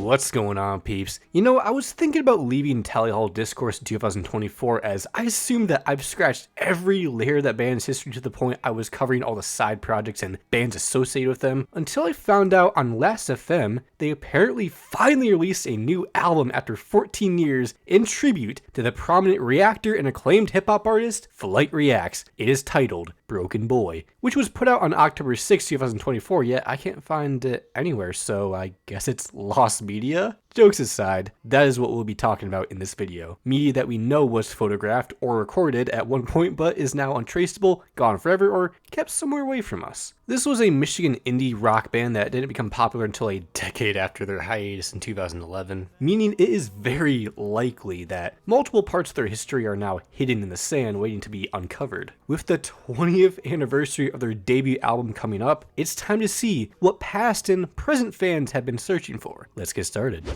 What's going on, peeps? You know, I was thinking about leaving Tally Hall Discourse in 2024 as I assumed that I've scratched every layer of that band's history to the point I was covering all the side projects and bands associated with them, until I found out on Last FM they apparently finally released a new album after 14 years in tribute to the prominent reactor and acclaimed hip-hop artist Flight Reacts. It is titled Broken Boy, which was put out on October 6, 2024, yet I can't find it anywhere, so I guess it's lost media? Jokes aside, that is what we'll be talking about in this video. Media that we know was photographed or recorded at one point but is now untraceable, gone forever, or kept somewhere away from us. This was a Michigan indie rock band that didn't become popular until a decade after their hiatus in 2011, meaning it is very likely that multiple parts of their history are now hidden in the sand waiting to be uncovered. With the 20th anniversary of their debut album coming up, it's time to see what past and present fans have been searching for. Let's get started.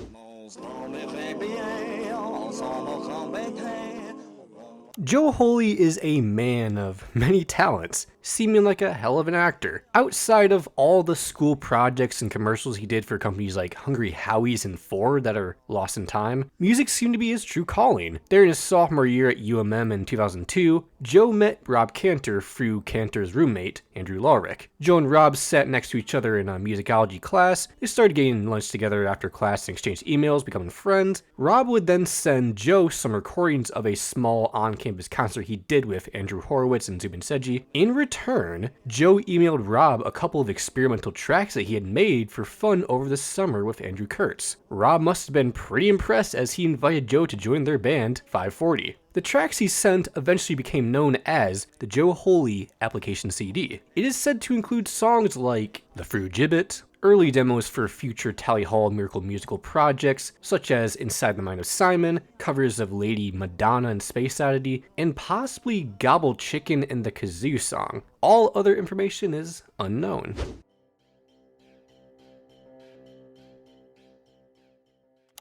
Joe Hawley is a man of many talents, seeming like a hell of an actor. Outside of all the school projects and commercials he did for companies like Hungry Howie's and Ford that are lost in time, music seemed to be his true calling. During his sophomore year at UMM in 2002, Joe met Rob Cantor through Cantor's roommate, Andrew Lawrick. Joe and Rob sat next to each other in a musicology class. They started getting lunch together after class and exchanged emails, becoming friends. Rob would then send Joe some recordings of a small on-campus concert he did with Andrew Horowitz and Zubin Seji. In return, Joe emailed Rob a couple of experimental tracks that he had made for fun over the summer with Andrew Kurtz. Rob must have been pretty impressed as he invited Joe to join their band, 540. The tracks he sent eventually became known as the Joe Hawley Application CD. It is said to include songs like The Fruit Gibbet, early demos for future Tally Hall Miracle musical projects, such as Inside the Mind of Simon, covers of Lady Madonna and Space Oddity, and possibly Gobble Chicken and the Kazoo song. All other information is unknown.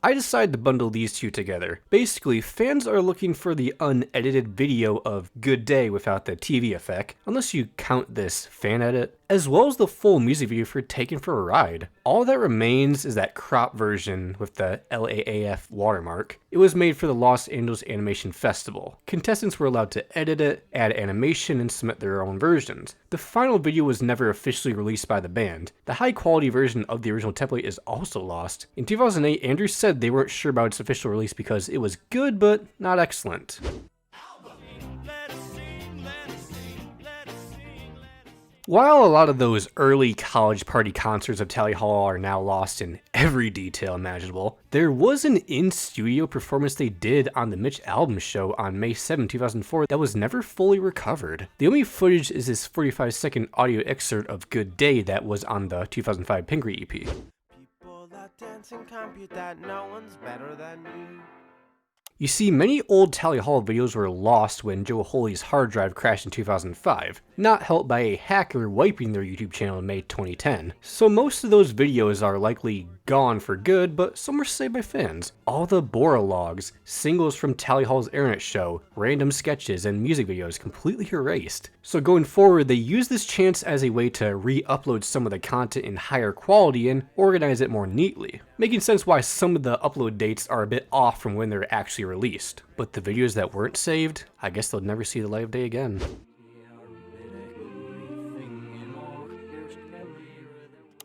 I decided to bundle these two together. Basically, fans are looking for the unedited video of Good Day without the TV effect, unless you count this fan edit, as well as the full music video for Taken for a Ride. All that remains is that crop version with the LAAF watermark. It was made for the Los Angeles Animation Festival. Contestants were allowed to edit it, add animation, and submit their own versions. The final video was never officially released by the band. The high quality version of the original template is also lost. In 2008, Andrew said they weren't sure about its official release because it was good but not excellent. While a lot of those early college party concerts of Tally Hall are now lost in every detail imaginable, there was an in-studio performance they did on the Mitch Albom Show on May 7, 2004 that was never fully recovered. The only footage is this 45-second audio excerpt of Good Day that was on the 2005 Pingree EP. People that dance and compute that no one's better than you. You see, many old Tally Hall videos were lost when Joe Hawley's hard drive crashed in 2005, not helped by a hacker wiping their YouTube channel in May 2010. So most of those videos are likely gone for good, but some were saved by fans. All the Bora logs, singles from Tally Hall's internet show, random sketches, and music videos completely erased. So going forward, they used this chance as a way to re-upload some of the content in higher quality and organize it more neatly, making sense why some of the upload dates are a bit off from when they're actually released. But the videos that weren't saved, I guess they'll never see the light of day again.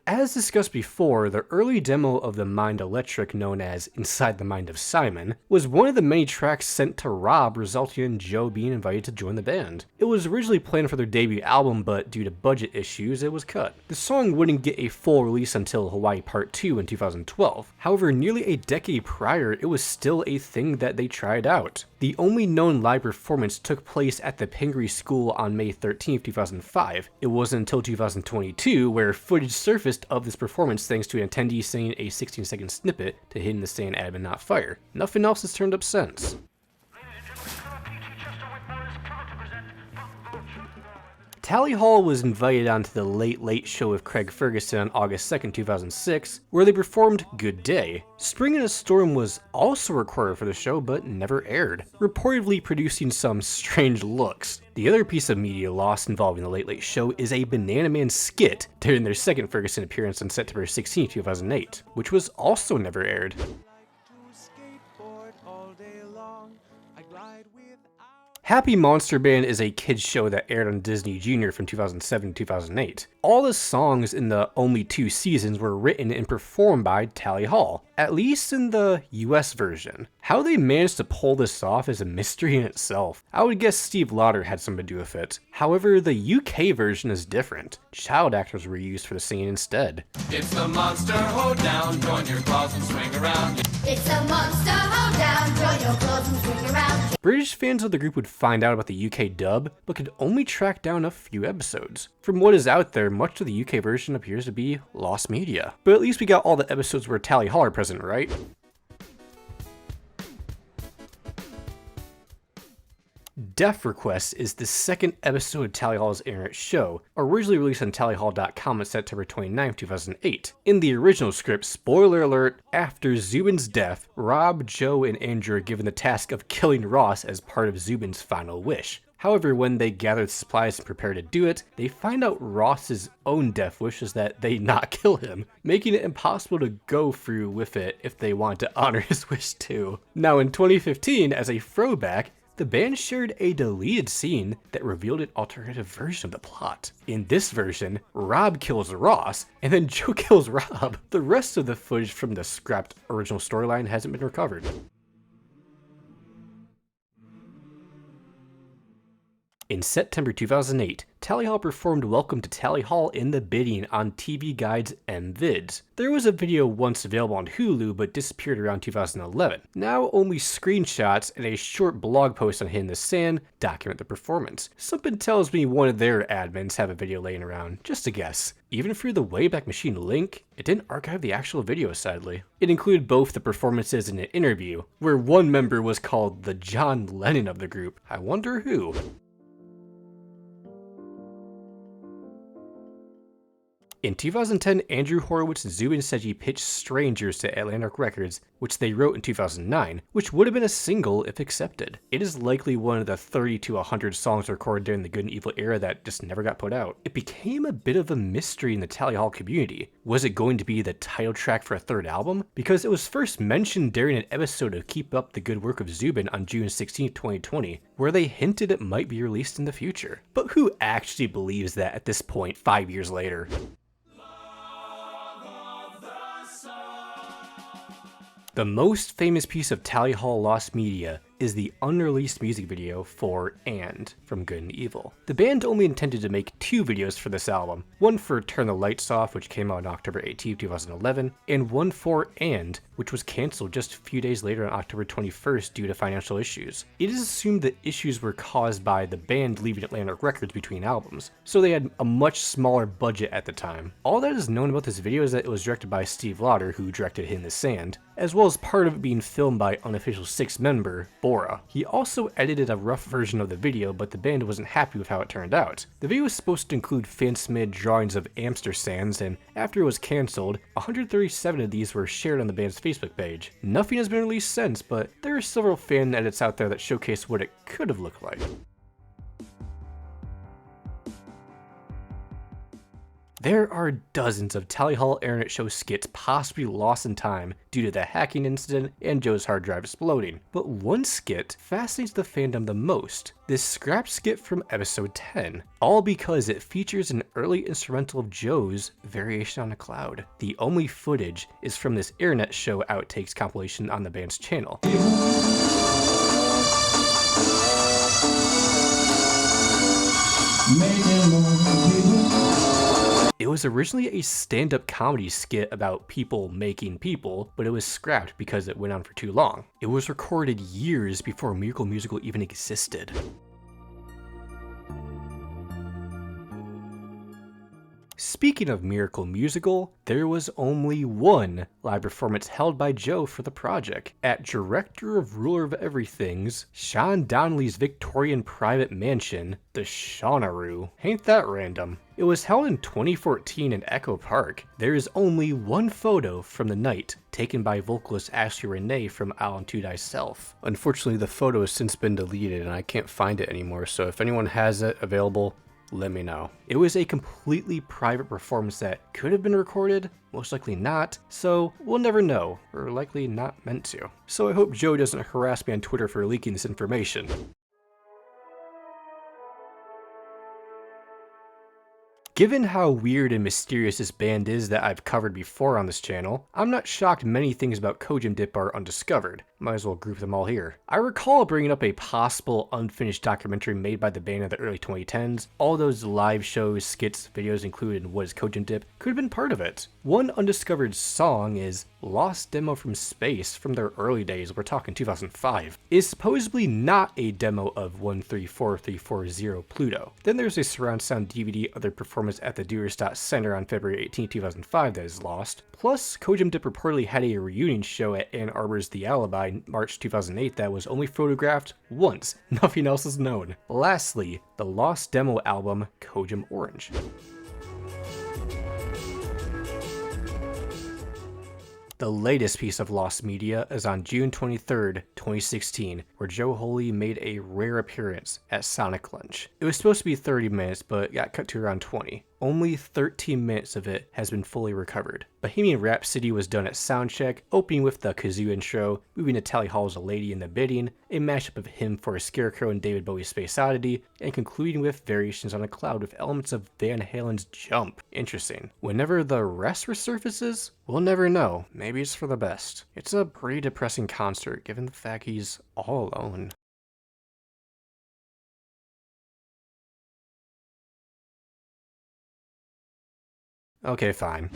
As discussed before, the early demo of the Mind Electric, known as Inside the Mind of Simon, was one of the many tracks sent to Rob, resulting in Joe being invited to join the band. It was originally planned for their debut album, but due to budget issues, it was cut. The song wouldn't get a full release until Hawaii Part 2 in 2012. However, nearly a decade prior, it was still a thing that they tried out. The only known live performance took place at the Pingree School on May 13, 2005. It wasn't until 2022 where footage surfaced of this performance thanks to an attendee singing a 16-second snippet to Hit in the Sand, Admin Not Fire. Nothing else has turned up since. Tally Hall was invited onto the Late Late Show with Craig Ferguson on August 2nd, 2006, where they performed Good Day. Spring in a Storm was also recorded for the show but never aired, reportedly producing some strange looks. The other piece of media lost involving the Late Late Show is a Banana Man skit during their second Ferguson appearance on September 16, 2008, which was also never aired. Happy Monster Band is a kids show that aired on Disney Junior from 2007 to 2008. All the songs in the only 2 seasons were written and performed by Tally Hall, at least in the US version. How they managed to pull this off is a mystery in itself. I would guess Steve Lauder had something to do with it. However, the UK version is different. Child actors were used for the singing instead. It's the Monster Hoedown, join your claws and swing around. It's the Monster Hoedown, join your claws and swing around. British fans of the group would find out about the UK dub, but could only track down a few episodes. From what is out there, much of the UK version appears to be lost media. But at least we got all the episodes where Tally Hall are present, right? Death Request is the second episode of Tally Hall's internet show, originally released on tallyhall.com on September 29, 2008. In the original script, spoiler alert, after Zubin's death, Rob, Joe, and Andrew are given the task of killing Ross as part of Zubin's final wish. However, when they gather supplies and prepare to do it, they find out Ross's own death wish is that they not kill him, making it impossible to go through with it if they want to honor his wish too. Now in 2015, as a throwback, the band shared a deleted scene that revealed an alternative version of the plot. In this version, Rob kills Ross, and then Joe kills Rob. The rest of the footage from the scrapped original storyline hasn't been recovered. In September 2008, Tally Hall performed Welcome to Tally Hall in the Bidding on TV Guide's mVids. There was a video once available on Hulu but disappeared around 2011. Now only screenshots and a short blog post on Hidden in the Sand document the performance. Something tells me one of their admins have a video laying around, just a guess. Even through the Wayback Machine link, it didn't archive the actual video sadly. It included both the performances and an interview, where one member was called the John Lennon of the group. I wonder who. In 2010, Andrew Horowitz and Zubin Seji pitched Strangers to Atlantic Records, which they wrote in 2009, which would have been a single if accepted. It is likely one of the 30 to 100 songs recorded during the Good and Evil era that just never got put out. It became a bit of a mystery in the Tally Hall community. Was it going to be the title track for a third album? Because it was first mentioned during an episode of Keep Up the Good Work of Zubin on June 16, 2020, where they hinted it might be released in the future. But who actually believes that at this point, 5 years later? The most famous piece of Tally Hall lost media is the unreleased music video for And from Good and Evil. The band only intended to make 2 videos for this album, one for Turn the Lights Off, which came out on October 18, 2011, and one for And, which was cancelled just a few days later on October 21st due to financial issues. It is assumed that issues were caused by the band leaving Atlantic Records between albums, so they had a much smaller budget at the time. All that is known about this video is that it was directed by Steve Lauder, who directed Hidden in the Sand, as well as part of it being filmed by unofficial 6th member, Bora. He also edited a rough version of the video, but the band wasn't happy with how it turned out. The video was supposed to include fan-submitted drawings of amstersands, and after it was cancelled, 137 of these were shared on the band's Facebook page. Nothing has been released since, but there are several fan edits out there that showcase what it could have looked like. There are dozens of Tally Hall internet show skits possibly lost in time due to the hacking incident and Joe's hard drive exploding, but one skit fascinates the fandom the most, this scrap skit from episode 10, all because it features an early instrumental of Joe's Variation on a Cloud. The only footage is from this internet show outtakes compilation on the band's channel. It was originally a stand-up comedy skit about people making people, but it was scrapped because it went on for too long. It was recorded years before Miracle Musical even existed. Speaking of Miracle Musical, there was only one live performance held by Joe for the project at Director of Ruler of Everything's Sean Donnelly's Victorian private mansion, the Shawnaroo. Ain't that random? It was held in 2014 in Echo Park. There is only one photo from the night, taken by vocalist Ashley Renee from Island to Thyself. Unfortunately, the photo has since been deleted and I can't find it anymore, so if anyone has it available, let me know. It was a completely private performance that could have been recorded, most likely not, so we'll never know, or likely not meant to. So I hope Joe doesn't harass me on Twitter for leaking this information. Given how weird and mysterious this band is that I've covered before on this channel, I'm not shocked many things about Cojum Dip are undiscovered. Might as well group them all here. I recall bringing up a possible unfinished documentary made by the band in the early 2010s. All those live shows, skits, videos included in What is Cojum Dip could have been part of it. One undiscovered song is Lost Demo from Space from their early days, we're talking 2005, is supposedly not a demo of 134340 Pluto. Then there's a surround sound DVD of their performance at the Duderstadt Center on February 18, 2005 that is lost. Plus, Cojum Dip reportedly had a reunion show at Ann Arbor's The Alibi in March 2008 that was only photographed once. Nothing else is known. Lastly, the lost demo album Cojum Orange. The latest piece of lost media is on June 23rd, 2016, where Joe Hawley made a rare appearance at Sonic Lunch. It was supposed to be 30 minutes, but got cut to around 20. Only 13 minutes of it has been fully recovered. Bohemian Rhapsody was done at soundcheck, opening with the kazoo intro, moving to Tally Hall's A Lady in the Bidding, a mashup of Him for a Scarecrow and David Bowie's Space Oddity, and concluding with Variations on a Cloud with elements of Van Halen's Jump. Interesting. Whenever the rest resurfaces, we'll never know. Maybe it's for the best. It's a pretty depressing concert, given the fact he's all alone. Okay, fine.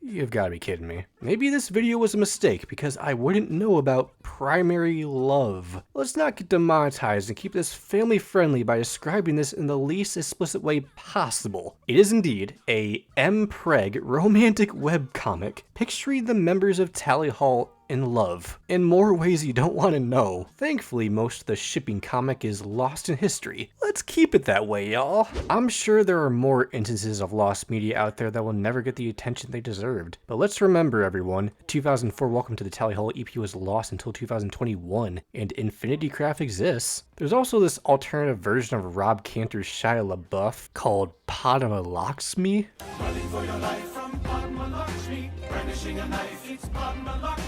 You've got to be kidding me. Maybe this video was a mistake because I wouldn't know about primary love. Let's not get demonetized and keep this family friendly by describing this in the least explicit way possible. It is indeed a mpreg romantic webcomic picturing the members of Tally Hall in love, in more ways you don't want to know. Thankfully, most of the shipping comic is lost in history. Let's keep it that way, y'all. I'm sure there are more instances of lost media out there that will never get the attention they deserved. But let's remember, everyone, 2004 Welcome to the Tally Hall EP was lost until 2021, and Infinity Craft exists. There's also this alternative version of Rob Cantor's Shia LaBeouf called Padma Lakshmi. Running for your life from Padma Lakshmi, brandishing a knife, it's Padma Lakshmi.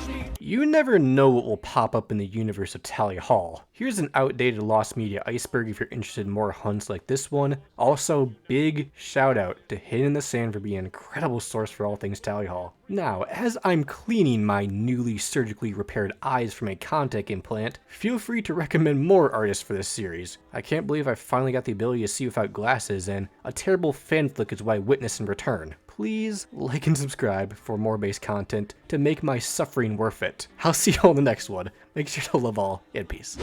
You never know what will pop up in the universe of Tally Hall. Here's an outdated lost media iceberg if you're interested in more hunts like this one. Also, big shout out to Hidden in the Sand for being an incredible source for all things Tally Hall. Now, as I'm cleaning my newly surgically repaired eyes from a contact implant, feel free to recommend more artists for this series. I can't believe I finally got the ability to see without glasses, and a terrible fan flick is what I witness in return. Please like and subscribe for more base content to make my suffering worth it. I'll see you all in the next one. Make sure to love all and peace.